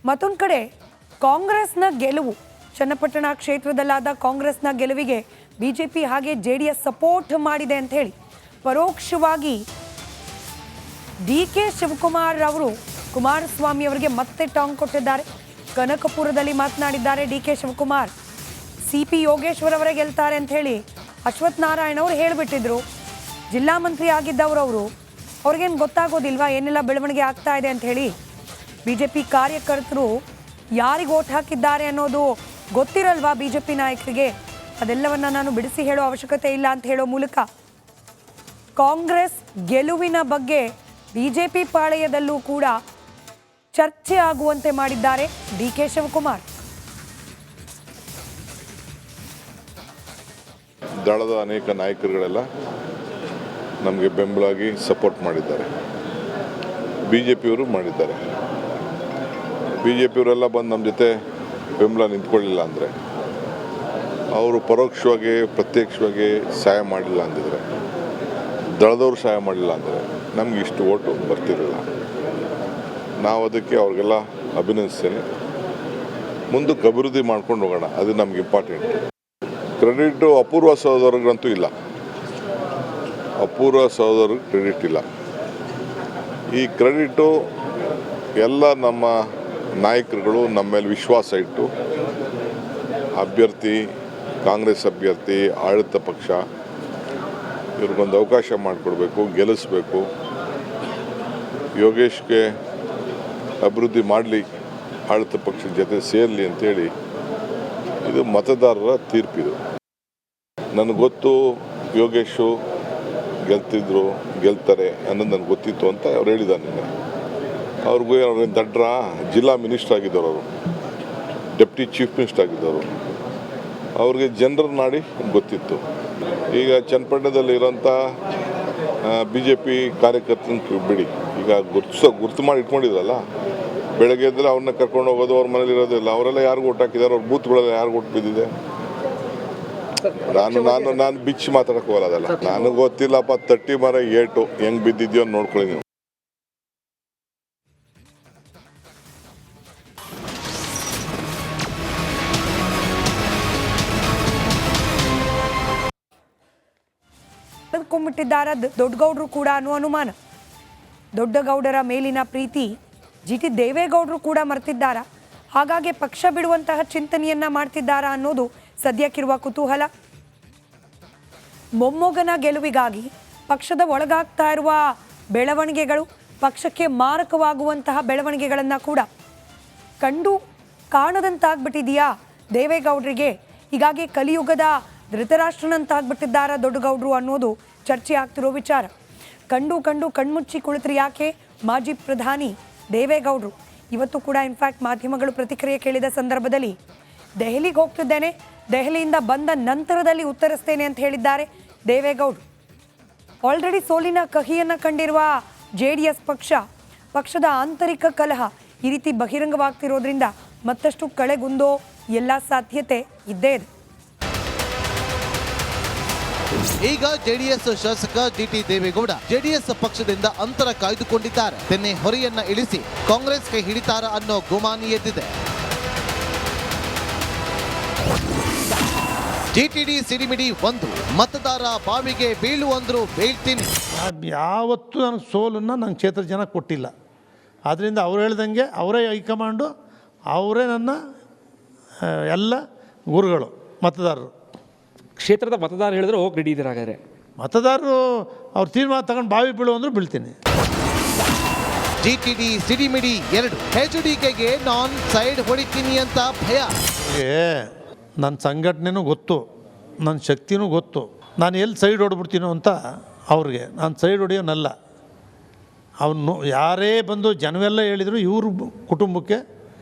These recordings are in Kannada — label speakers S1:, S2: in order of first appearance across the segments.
S1: ಮತ್ತೊಂದು ಕಡೆ ಕಾಂಗ್ರೆಸ್ನ ಗೆಲುವು, ಚನ್ನಪಟ್ಟಣ ಕ್ಷೇತ್ರದಲ್ಲಾದ ಕಾಂಗ್ರೆಸ್ನ ಗೆಲುವಿಗೆ ಬಿಜೆಪಿ ಹಾಗೆ JDS ಸಪೋರ್ಟ್ ಮಾಡಿದೆ ಅಂತ ಹೇಳಿ ಪರೋಕ್ಷವಾಗಿ DK ಶಿವಕುಮಾರ್ ಅವರು ಕುಮಾರಸ್ವಾಮಿ ಅವರಿಗೆ ಮತ್ತೆ ಟಾಂಗ್ ಕೊಟ್ಟಿದ್ದಾರೆ. ಕನಕಪುರದಲ್ಲಿ ಮಾತನಾಡಿದ್ದಾರೆ DK ಶಿವಕುಮಾರ್. CP ಯೋಗೇಶ್ವರ್ ಅವರೇ ಗೆಲ್ತಾರೆ ಅಂತ ಹೇಳಿ ಅಶ್ವಥ್ ನಾರಾಯಣ ಅವರು ಹೇಳಿಬಿಟ್ಟಿದ್ರು. ಜಿಲ್ಲಾ ಮಂತ್ರಿ ಆಗಿದ್ದವರು ಅವರು, ಅವ್ರಿಗೇನು ಗೊತ್ತಾಗೋದಿಲ್ವಾ ಏನೆಲ್ಲ ಬೆಳವಣಿಗೆ ಆಗ್ತಾ ಇದೆ ಅಂತ ಹೇಳಿ? ಬಿಜೆಪಿ ಕಾರ್ಯಕರ್ತರು ಯಾರಿಗೆ ಓಟ್ ಹಾಕಿದ್ದಾರೆ ಅನ್ನೋದು ಗೊತ್ತಿರಲ್ವಾ ಬಿಜೆಪಿ ನಾಯಕರಿಗೆ? ಅದೆಲ್ಲವನ್ನ ನಾನು ಬಿಡಿಸಿ ಹೇಳೋ ಅವಶ್ಯಕತೆ ಇಲ್ಲ ಅಂತ ಹೇಳೋ ಮೂಲಕ ಕಾಂಗ್ರೆಸ್ ಗೆಲುವಿನ ಬಗ್ಗೆ ಬಿಜೆಪಿ ಪಾಳೆಯದಲ್ಲೂ ಕೂಡ ಚರ್ಚೆ ಆಗುವಂತೆ ಮಾಡಿದ್ದಾರೆ DK ಶಿವಕುಮಾರ್.
S2: ದಳದ ಅನೇಕ ನಾಯಕರುಗಳೆಲ್ಲ ನಮಗೆ ಬೆಂಬಲವಾಗಿ ಸಪೋರ್ಟ್ ಮಾಡಿದ್ದಾರೆ. ಬಿಜೆಪಿಯವರು ಮಾಡಿದ್ದಾರೆ. ಬಿಜೆಪಿಯವರೆಲ್ಲ ಬಂದು ನಮ್ಮ ಜೊತೆ ಬೆಂಬಲ ನಿಂತ್ಕೊಳ್ಳಿಲ್ಲ ಅಂದರೆ, ಅವರು ಪರೋಕ್ಷವಾಗಿ ಪ್ರತ್ಯಕ್ಷವಾಗಿ ಸಹಾಯ ಮಾಡಿಲ್ಲ ಅಂದಿದ್ರೆ, ದಳದವರು ಸಹಾಯ ಮಾಡಿಲ್ಲ ಅಂದರೆ ನಮ್ಗೆ ಇಷ್ಟು ಓಟು ಬರ್ತಿರಲಿಲ್ಲ. ನಾವು ಅದಕ್ಕೆ ಅವ್ರಿಗೆಲ್ಲ ಅಭಿನಂದಿಸ್ತೇನೆ. ಮುಂದಕ್ಕೆ ಅಭಿವೃದ್ಧಿ ಮಾಡ್ಕೊಂಡು ಹೋಗೋಣ, ಅದು ನಮ್ಗೆ ಇಂಪಾರ್ಟೆಂಟ್. ಕ್ರೆಡಿಟು ಅಪೂರ್ವ ಸಹೋದರರಿಗಂತೂ ಇಲ್ಲ. ಅಪೂರ್ವ ಸಹೋದರಿಗೆ ಕ್ರೆಡಿಟ್ ಇಲ್ಲ. ಈ ಕ್ರೆಡಿಟು ಎಲ್ಲ ನಮ್ಮ ನಾಯಕರುಗಳು ನಮ್ಮ ಮೇಲೆ ವಿಶ್ವಾಸ ಇಟ್ಟು ಅಭ್ಯರ್ಥಿ, ಕಾಂಗ್ರೆಸ್ ಅಭ್ಯರ್ಥಿ, ಆಡಳಿತ ಪಕ್ಷ ಇವ್ರಿಗೊಂದು ಅವಕಾಶ ಮಾಡಿಕೊಡ್ಬೇಕು, ಗೆಲ್ಲಿಸ್ಬೇಕು, ಯೋಗೇಶ್ಗೆ ಅಭಿವೃದ್ಧಿ ಮಾಡಲಿ, ಆಡಳಿತ ಪಕ್ಷದ ಜೊತೆ ಸೇರಲಿ ಅಂತೇಳಿ ಇದು ಮತದಾರರ ತೀರ್ಪಿದು. ನನಗೆ ಗೊತ್ತು ಯೋಗೇಶು ಗೆಲ್ತಾರೆ ಅನ್ನೋದು ನನಗೆ ಗೊತ್ತಿತ್ತು ಅಂತ ಅವ್ರು ಹೇಳಿದ್ದಾರೆ. ನಿನ್ನೆ ಅವ್ರಿಗೂ ಅವ್ರಿಗೆ ದಡ್ರ ಜಿಲ್ಲಾ ಮಿನಿಸ್ಟರ್ ಆಗಿದ್ದವರು, ಅವರು ಡೆಪ್ಟಿ ಚೀಫ್ ಮಿನಿಸ್ಟರ್ ಆಗಿದ್ದವರು, ಅವ್ರಿಗೆ ಜನರ ನಾಡಿ ಗೊತ್ತಿತ್ತು. ಈಗ ಚನ್ನಪಟ್ಟಣದಲ್ಲಿರೋಂಥ BJP ಕಾರ್ಯಕರ್ತನ ಬಿಡಿ, ಈಗ ಗುರ್ತು ಮಾಡಿ ಇಟ್ಕೊಂಡಿದ್ರಲ್ಲ, ಬೆಳಗ್ಗೆ ಇದ್ದರೆ ಅವ್ರನ್ನ ಕರ್ಕೊಂಡು ಹೋಗೋದು, ಅವ್ರ ಮನೇಲಿ ಇರೋದಿಲ್ಲ. ಅವರೆಲ್ಲ ಯಾರಿಗೂ ಓಟ್ ಹಾಕಿದ್ದಾರೆ, ಅವ್ರ ಬೂತ್ಗಳೆಲ್ಲ ಯಾರಿಗೂ ಓಟ್ ಬಿದ್ದಿದೆ? ನಾನು ಬಿಚ್ಚಿ ಮಾತಾಡಕ್ಕೆ ಹೋಗಲ್ಲ. ಅದೆಲ್ಲ ನನಗೆ ಗೊತ್ತಿಲ್ಲಪ್ಪ. ತಟ್ಟಿ ಮರ ಏಟು ಹೆಂಗೆ ಬಿದ್ದಿದ್ಯೋ ಅಂತ ನೋಡ್ಕೊಳ್ಳಿ ನೀವು.
S1: ಕೊಂಡ್ಬಿಟ್ಟಿದ್ದಾರ ದೊಡ್ಡಗೌಡರು ಕೂಡ ಅನ್ನೋ ಅನುಮಾನ. ದೊಡ್ಡಗೌಡರ ಮೇಲಿನ ಪ್ರೀತಿ GT ದೇವೇಗೌಡರು ಕೂಡ ಮರ್ತಿದ್ದಾರಾ? ಹಾಗಾಗಿ ಪಕ್ಷ ಬಿಡುವಂತಹ ಚಿಂತನೆಯನ್ನ ಮಾಡ್ತಿದ್ದಾರಾ ಅನ್ನೋದು ಸದ್ಯಕ್ಕಿರುವ ಕುತೂಹಲ. ಮೊಮ್ಮಗನ ಗೆಲುವಿಗಾಗಿ ಪಕ್ಷದ ಒಳಗಾಗ್ತಾ ಇರುವ ಬೆಳವಣಿಗೆಗಳು, ಪಕ್ಷಕ್ಕೆ ಮಾರಕವಾಗುವಂತಹ ಬೆಳವಣಿಗೆಗಳನ್ನು ಕೂಡ ಕಂಡು ಕಾಣದಂತಾಗ್ಬಿಟ್ಟಿದೆಯಾ ದೇವೇಗೌಡರಿಗೆ? ಹೀಗಾಗಿ ಕಲಿಯುಗದ ಧೃತರಾಷ್ಟ್ರನಂತಾಗ್ಬಿಟ್ಟಿದ್ದಾರ ದೊಡ್ಡಗೌಡರು ಅನ್ನೋದು ಚರ್ಚೆ ಆಗ್ತಿರೋ ವಿಚಾರ. ಕಂಡು ಕಣ್ಮುಚ್ಚಿ ಕುಳಿತರು ಯಾಕೆ ಮಾಜಿ ಪ್ರಧಾನಿ ದೇವೇಗೌಡರು? ಇವತ್ತು ಕೂಡ ಇನ್ಫ್ಯಾಕ್ಟ್ ಮಾಧ್ಯಮಗಳು ಪ್ರತಿಕ್ರಿಯೆ ಕೇಳಿದ ಸಂದರ್ಭದಲ್ಲಿ ದೆಹಲಿಗೆ ಹೋಗ್ತಿದ್ದೇನೆ, ದೆಹಲಿಯಿಂದ ಬಂದ ನಂತರದಲ್ಲಿ ಉತ್ತರಿಸ್ತೇನೆ ಅಂತ ಹೇಳಿದ್ದಾರೆ ದೇವೇಗೌಡರು. ಆಲ್ರೆಡಿ ಸೋಲಿನ ಕಹಿಯನ್ನು ಕಂಡಿರುವ JDS ಪಕ್ಷದ ಆಂತರಿಕ ಕಲಹ ಈ ರೀತಿ ಬಹಿರಂಗವಾಗ್ತಿರೋದ್ರಿಂದ ಮತ್ತಷ್ಟು ಕಳೆಗುಂದೋ ಎಲ್ಲ ಸಾಧ್ಯತೆ ಇದ್ದೇ ಇದೆ.
S3: ಈಗ JDS ಶಾಸಕ GT ದೇವೇಗೌಡ JDS ಪಕ್ಷದಿಂದ ಅಂತರ ಕಾಯ್ದುಕೊಂಡಿದ್ದಾರೆ. ತೆನ್ನೆ ಹೊರೆಯನ್ನ ಇಳಿಸಿ ಕಾಂಗ್ರೆಸ್ಗೆ ಹಿಡಿತಾರ ಅನ್ನೋ ಗುಮಾನಿ ಎದ್ದಿದೆ. GTD ಸಿಡಿಮಿಡಿ 1 ಮತದಾರ ಬಾವಿಗೆ ಬೀಳುವಂದ್ರು ಬೀಳ್ತೀನಿ.
S4: ಯಾವತ್ತೂ ನನಗೆ ಸೋಲನ್ನು ನನ್ನ ಕ್ಷೇತ್ರ ಜನ ಕೊಟ್ಟಿಲ್ಲ. ಆದ್ದರಿಂದ ಅವ್ರು ಹೇಳ್ದಂಗೆ ಅವರೇ ಹೈಕಮಾಂಡು, ಅವರೇ ನನ್ನ ಎಲ್ಲ ಗುರುಗಳು ಮತದಾರರು.
S5: ಕ್ಷೇತ್ರದ ಮತದಾರ ಹೇಳಿದ್ರೆ ಹೋಗಿ ರೆಡಿ ಇದ್ದೀರ? ಹಾಗಾದರೆ
S4: ಮತದಾರರು ಅವ್ರು ತೀರ್ಮಾನ ತಗೊಂಡು ಬಾವಿ ಬೀಳು ಅಂದರೂ ಬೀಳ್ತೀನಿ.
S3: GTD ಸಿಡಿಮಿಡಿ 2 HDKಗೆ ನಾನ್ ಸೈಡ್ ಹೊಡಿತೀನಿ ಅಂತ ಭಯ.
S4: ನನ್ನ ಸಂಘಟನೆನೂ ಗೊತ್ತು, ನನ್ನ ಶಕ್ತಿನೂ ಗೊತ್ತು. ನಾನು ಎಲ್ಲಿ ಸೈಡ್ ಹೊಡ್ಬಿಡ್ತೀನೋ ಅಂತ ಅವ್ರಿಗೆ. ನಾನು ಸೈಡ್ ಹೊಡೆಯೋನಲ್ಲ. ಅವನು ಯಾರೇ ಬಂದು ಜನವೆಲ್ಲ ಹೇಳಿದರು ಇವ್ರ ಕುಟುಂಬಕ್ಕೆ,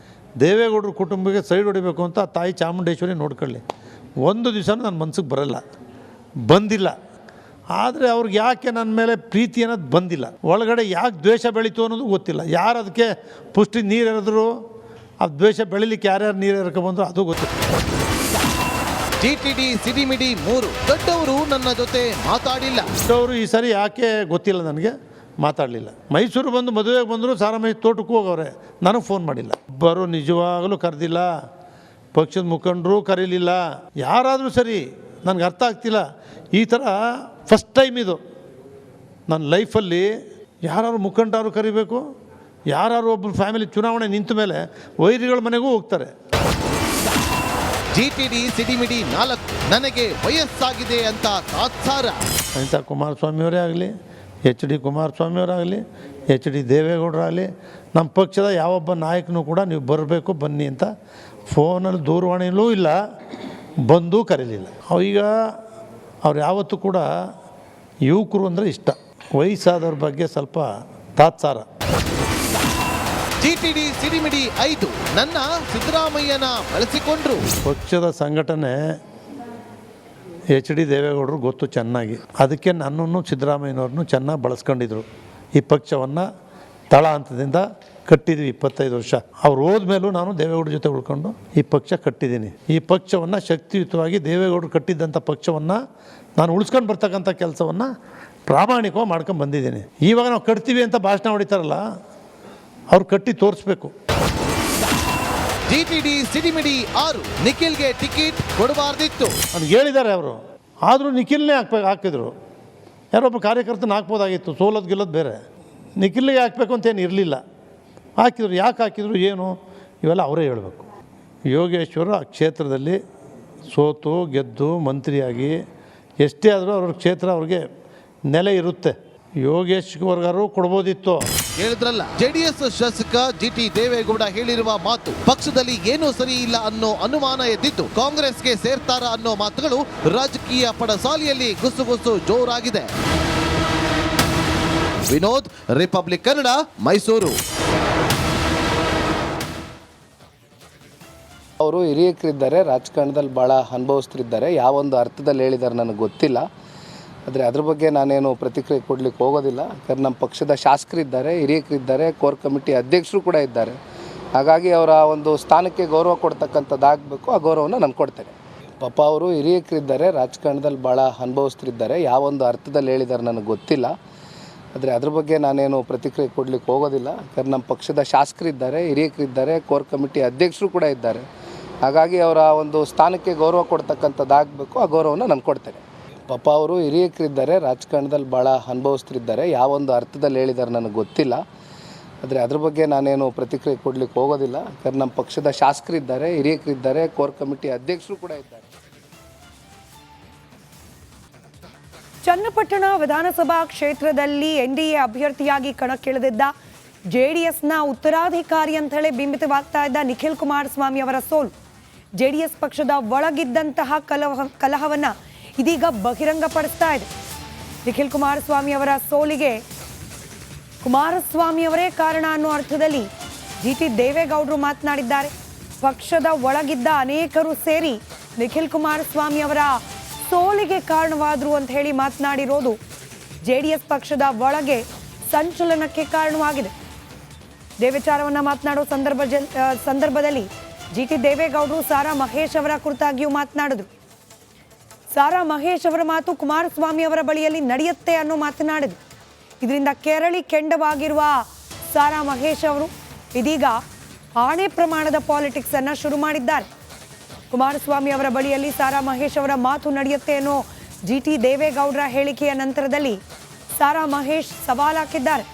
S4: ದೇವೇಗೌಡರ ಕುಟುಂಬಕ್ಕೆ ಸೈಡ್ ಹೊಡಿಬೇಕು ಅಂತ ತಾಯಿ ಚಾಮುಂಡೇಶ್ವರಿ ನೋಡ್ಕೊಳ್ಳಿ. ಒಂದು ದಿವಸ ನನ್ನ ಮನ್ಸಿಗೆ ಬರಲ್ಲ, ಬಂದಿಲ್ಲ. ಆದರೆ ಅವ್ರಿಗೆ ಯಾಕೆ ನನ್ನ ಮೇಲೆ ಪ್ರೀತಿ ಅನ್ನೋದು ಬಂದಿಲ್ಲ. ಒಳಗಡೆ ಯಾಕೆ ದ್ವೇಷ ಬೆಳೀತು ಅನ್ನೋದು ಗೊತ್ತಿಲ್ಲ. ಯಾರು ಅದಕ್ಕೆ ಪುಷ್ಟಿ ನೀರು ಎರೆದ್ರು, ಆ ದ್ವೇಷ ಬೆಳಿಲಿಕ್ಕೆ ಯಾರ್ಯಾರು ನೀರು ಎರ್ಕೊಬಂದ್ರು ಅದು ಗೊತ್ತಿಲ್ಲ.
S3: GTD ಸಿಡಿಮಿಡಿ 3 ದೊಡ್ಡವರು ನನ್ನ ಜೊತೆ ಮಾತಾಡಿಲ್ಲ.
S4: ಅವರು ಈ ಸರಿ ಯಾಕೆ ಗೊತ್ತಿಲ್ಲ ನನಗೆ. ಮಾತಾಡಲಿಲ್ಲ. ಮೈಸೂರು ಬಂದು ಮದುವೆಗೆ ಬಂದರು, ಸಾರಾಮಹೇಶ್ ತೋಟಕ್ಕೂ ಹೋಗವ್ರೆ, ನನಗೆ ಫೋನ್ ಮಾಡಿಲ್ಲ. ಒಬ್ಬರು ನಿಜವಾಗಲೂ ಕರೆದಿಲ್ಲ, ಪಕ್ಷದ ಮುಖಂಡರು ಕರೀಲಿಲ್ಲ. ಯಾರಾದರೂ ಸರಿ, ನನಗೆ ಅರ್ಥ ಆಗ್ತಿಲ್ಲ. ಈ ಥರ ಫಸ್ಟ್ ಟೈಮ್ ಇದು ನನ್ನ ಲೈಫಲ್ಲಿ. ಯಾರು ಮುಖಂಡರು ಕರಿಬೇಕು, ಯಾರು ಒಬ್ಬರು ಫ್ಯಾಮಿಲಿ ಚುನಾವಣೆ ನಿಂತ ಮೇಲೆ ವೈರಿಗಳ ಮನೆಗೂ ಹೋಗ್ತಾರೆ.
S3: GTD ಸಿಡಿಮಿಡಿ 4 ನನಗೆ ವಯಸ್ಸಾಗಿದೆ ಅಂತ ತಾತ್ಸಾರ.
S4: ಅನಿತಾ ಕುಮಾರಸ್ವಾಮಿಯವರೇ ಆಗಲಿ, HD ಕುಮಾರಸ್ವಾಮಿಯವರಾಗಲಿ, HD ದೇವೇಗೌಡರಾಗಲಿ, ನಮ್ಮ ಪಕ್ಷದ ಯಾವೊಬ್ಬ ನಾಯಕನೂ ಕೂಡ ನೀವು ಬರಬೇಕು ಬನ್ನಿ ಅಂತ ಫೋನಲ್ಲಿ ದೂರವಾಣಿಯಲ್ಲೂ ಇಲ್ಲ, ಬಂದು ಕರೀಲಿಲ್ಲ. ಈಗ ಅವ್ರು ಯಾವತ್ತೂ ಕೂಡ ಯುವಕರು ಅಂದರೆ ಇಷ್ಟ, ವಯಸ್ಸಾದವ್ರ ಬಗ್ಗೆ ಸ್ವಲ್ಪ ತಾತ್ಸಾರ.
S3: GTD ಸಿಡಿಮಿಡಿ 5 ನನ್ನ ಸಿದ್ದರಾಮಯ್ಯನ ಬಳಸಿಕೊಂಡ್ರು.
S4: ಪಕ್ಷದ ಸಂಘಟನೆ HD ದೇವೇಗೌಡರು ಗೊತ್ತು ಚೆನ್ನಾಗಿ. ಅದಕ್ಕೆ ನನ್ನನ್ನು ಸಿದ್ದರಾಮಯ್ಯನವ್ರನ್ನೂ ಚೆನ್ನಾಗಿ ಬಳಸ್ಕೊಂಡಿದ್ರು. ಈ ಪಕ್ಷವನ್ನು ತಳ ಹಂತದಿಂದ ಕಟ್ಟಿದ್ವಿ 25 ವರ್ಷ. ಅವ್ರು ಹೋದ್ಮೇಲೂ ನಾನು ದೇವೇಗೌಡರ ಜೊತೆ ಉಳ್ಕೊಂಡು ಈ ಪಕ್ಷ ಕಟ್ಟಿದ್ದೀನಿ. ಈ ಪಕ್ಷವನ್ನು ಶಕ್ತಿಯುತವಾಗಿ ದೇವೇಗೌಡರು ಕಟ್ಟಿದ್ದಂಥ ಪಕ್ಷವನ್ನು ನಾನು ಉಳಿಸ್ಕೊಂಡು ಬರ್ತಕ್ಕಂಥ ಕೆಲಸವನ್ನು ಪ್ರಾಮಾಣಿಕವಾಗಿ ಮಾಡ್ಕೊಂಡು ಬಂದಿದ್ದೀನಿ. ಇವಾಗ ನಾವು ಕಟ್ತೀವಿ ಅಂತ ಭಾಷಣ ಹೊಡಿತಾರಲ್ಲ, ಅವ್ರು ಕಟ್ಟಿ ತೋರಿಸ್ಬೇಕು.
S3: GTD ಸಿಡಿಮಿಡಿ 6 ನಿಖಿಲ್ಗೆ ಟಿಕೆಟ್ ಕೊಡಬಾರ್ದಿತ್ತು.
S4: ನನಗೆ ಹೇಳಿದ್ದಾರೆ ಅವರು, ಆದರೂ ನಿಖಿಲ್ನೇ ಹಾಕಿದ್ರು. ಯಾರೊಬ್ಬ ಕಾರ್ಯಕರ್ತನ ಹಾಕ್ಬೋದಾಗಿತ್ತು, ಸೋಲೋದು ಗೆಲ್ಲೋದು ಬೇರೆ. ನಿಖಿಲ್ಗೆ ಹಾಕಬೇಕು ಅಂತೇನು ಇರಲಿಲ್ಲ, ಹಾಕಿದ್ರು. ಯಾಕೆ ಹಾಕಿದ್ರು ಏನು ಇವೆಲ್ಲ ಅವರೇ ಹೇಳಬೇಕು. ಯೋಗೇಶ್ವರು ಆ ಕ್ಷೇತ್ರದಲ್ಲಿ ಸೋತು ಗೆದ್ದು ಮಂತ್ರಿಯಾಗಿ ಎಷ್ಟೇ ಆದರೂ ಅವ್ರ ಕ್ಷೇತ್ರ ಅವ್ರಿಗೆ ನೆಲೆ ಇರುತ್ತೆ. ಯೋಗೇಶ್ವರ್ಗಾರು ಕೊಡ್ಬೋದಿತ್ತು.
S3: ಹೇಳಿದ್ರಲ್ಲ, JDS ಶಾಸಕ GT ದೇವೇಗೌಡ ಹೇಳಿರುವ ಮಾತು ಪಕ್ಷದಲ್ಲಿ ಏನೂ ಸರಿ ಇಲ್ಲ ಅನ್ನೋ ಅನುಮಾನ ಎದ್ದಿದ್ದು ಕಾಂಗ್ರೆಸ್ಗೆ ಸೇರ್ತಾರ ಅನ್ನೋ ಮಾತುಗಳು ರಾಜಕೀಯ ಪಡಸಾಲಿಯಲ್ಲಿ ಗುಸುಗುಸು ಜೋರಾಗಿದೆ. ವಿನೋದ್, ರಿಪಬ್ಲಿಕ್ ಕನ್ನಡ, ಮೈಸೂರು.
S6: ಅವರು ಹಿರಿಯಕರಿದ್ದಾರೆ, ರಾಜಕಾರಣದಲ್ಲಿ ಭಾಳ ಅನುಭವಿಸ್ತಿದ್ದಾರೆ. ಯಾವೊಂದು ಅರ್ಥದಲ್ಲಿ ಹೇಳಿದ್ದಾರೆ ನನಗೆ ಗೊತ್ತಿಲ್ಲ, ಆದರೆ ಅದ್ರ ಬಗ್ಗೆ ನಾನೇನು ಪ್ರತಿಕ್ರಿಯೆ ಕೊಡಲಿಕ್ಕೆ ಹೋಗೋದಿಲ್ಲ. ಯಾಕಂದ್ರೆ ನಮ್ಮ ಪಕ್ಷದ ಶಾಸಕರಿದ್ದಾರೆ, ಹಿರಿಯಕರಿದ್ದಾರೆ, ಕೋರ್ ಕಮಿಟಿ ಅಧ್ಯಕ್ಷರು ಕೂಡ ಇದ್ದಾರೆ. ಹಾಗಾಗಿ ಅವರ ಒಂದು ಸ್ಥಾನಕ್ಕೆ ಗೌರವ ಕೊಡ್ತಕ್ಕಂಥದ್ದಾಗಬೇಕು, ಆ ಗೌರವನ ನಾನು ಕೊಡ್ತೇನೆ. ಪಾಪ ಅವರು ಹಿರಿಯಕರಿದ್ದಾರೆ, ರಾಜಕಾರಣದಲ್ಲಿ ಭಾಳ ಅನುಭವಿಸ್ತಿದ್ದಾರೆ. ಯಾವೊಂದು ಅರ್ಥದಲ್ಲಿ ಹೇಳಿದ್ದಾರೆ ನನಗೆ ಗೊತ್ತಿಲ್ಲ, ಆದರೆ ಅದ್ರ ಬಗ್ಗೆ ನಾನೇನು ಪ್ರತಿಕ್ರಿಯೆ ಕೊಡಲಿಕ್ಕೆ ಹೋಗೋದಿಲ್ಲ. ಯಾಕಂದ್ರೆ ನಮ್ಮ ಪಕ್ಷದ ಶಾಸಕರಿದ್ದಾರೆ, ಹಿರಿಯಕರಿದ್ದಾರೆ, ಕೋರ್ ಕಮಿಟಿ ಅಧ್ಯಕ್ಷರು ಕೂಡ ಇದ್ದಾರೆ. ಹಾಗಾಗಿ ಅವರ ಒಂದು ಸ್ಥಾನಕ್ಕೆ ಗೌರವ ಕೊಡ್ತಕ್ಕಂಥದ್ದಾಗಬೇಕು, ಆ ಗೌರವನ ನಾನು ಕೊಡ್ತೇನೆ. ಪಾಪ ಅವರು ಹಿರಿಯಕರಿದ್ದಾರೆ, ರಾಜಕಾರಣದಲ್ಲಿ ಭಾಳ ಅನುಭವಿಸ್ತಿದ್ದಾರೆ. ಯಾವೊಂದು ಅರ್ಥದಲ್ಲಿ ಹೇಳಿದ್ದಾರೆ ನನಗೆ ಗೊತ್ತಿಲ್ಲ, ಆದರೆ ಅದ್ರ ಬಗ್ಗೆ ನಾನೇನು ಪ್ರತಿಕ್ರಿಯೆ ಕೊಡಲಿಕ್ಕೆ ಹೋಗೋದಿಲ್ಲ. ಯಾಕಂದ್ರೆ ನಮ್ಮ ಪಕ್ಷದ ಶಾಸಕರಿದ್ದಾರೆ, ಹಿರಿಯಕರಿದ್ದಾರೆ, ಕೋರ್ ಕಮಿಟಿ ಅಧ್ಯಕ್ಷರು ಕೂಡ ಇದ್ದಾರೆ.
S1: ಚನ್ನಪಟ್ಟಣ ವಿಧಾನಸಭಾ ಕ್ಷೇತ್ರದಲ್ಲಿ NDA ಅಭ್ಯರ್ಥಿಯಾಗಿ ಕಣಕ್ಕಿಳಿದಿದ್ದ JDSನ ಉತ್ತರಾಧಿಕಾರಿ ಅಂತ ಹೇಳಿ ಬಿಂಬಿತವಾಗ್ತಾ ಇದ್ದ ನಿಖಿಲ್ ಕುಮಾರಸ್ವಾಮಿ ಅವರ ಸೋಲು, JDS ಪಕ್ಷದ ಒಳಗಿದ್ದಂತಹ ಕಲಹವನ್ನು ಇದೀಗ ಬಹಿರಂಗಪಡಿಸ್ತಾ ಇದೆ. ನಿಖಿಲ್ ಕುಮಾರಸ್ವಾಮಿ ಅವರ ಸೋಲಿಗೆ ಕುಮಾರಸ್ವಾಮಿ ಅವರೇ ಕಾರಣ ಅನ್ನೋ ಅರ್ಥದಲ್ಲಿ GT ದೇವೇಗೌಡರು ಮಾತನಾಡಿದ್ದಾರೆ. ಪಕ್ಷದ ಒಳಗಿದ್ದ ಅನೇಕರು ಸೇರಿ ನಿಖಿಲ್ ಕುಮಾರಸ್ವಾಮಿ ಅವರ ಸೋಲಿಗೆ ಕಾರಣವಾದರು ಅಂತ ಹೇಳಿ ಮಾತನಾಡಿರೋದು JDS ಪಕ್ಷದ ಒಳಗೆ ಸಂಚಲನಕ್ಕೆ ಕಾರಣವಾಗಿದೆ. ಇದೇ ವಿಚಾರವನ್ನು ಮಾತನಾಡೋ ಸಂದರ್ಭದಲ್ಲಿ GT ದೇವೇಗೌಡರು ಸಾರಾ ಮಹೇಶ್ ಅವರ ಕುರಿತಾಗಿಯೂ ಮಾತನಾಡಿದ್ರು. ಸಾರಾ ಮಹೇಶ್ ಅವರ ಮಾತು ಕುಮಾರಸ್ವಾಮಿ ಅವರ ಬಳಿಯಲ್ಲಿ ನಡೆಯುತ್ತೆ ಅನ್ನೋ ಮಾತನಾಡಿದ್ರು. ಇದರಿಂದ ಕೆರಳಿ ಕೆಂಡವಾಗಿರುವ ಸಾರಾ ಮಹೇಶ್ ಅವರು ಇದೀಗ ಆಣೆ ಪ್ರಮಾಣದ ಪಾಲಿಟಿಕ್ಸ್ ಅನ್ನು ಶುರು ಮಾಡಿದ್ದಾರೆ. ಕುಮಾರಸ್ವಾಮಿ ಅವರ ಬಳಿಯಲ್ಲಿ ಸಾರಾ ಮಹೇಶ್ ಅವರ ಮಾತು ನಡೆಯುತ್ತೆ ಅನ್ನೋ GT ದೇವೇಗೌಡರ ಹೇಳಿಕೆಯ ನಂತರದಲ್ಲಿ ಸಾರಾ ಮಹೇಶ್ ಸವಾಲು ಹಾಕಿದ್ದಾರೆ.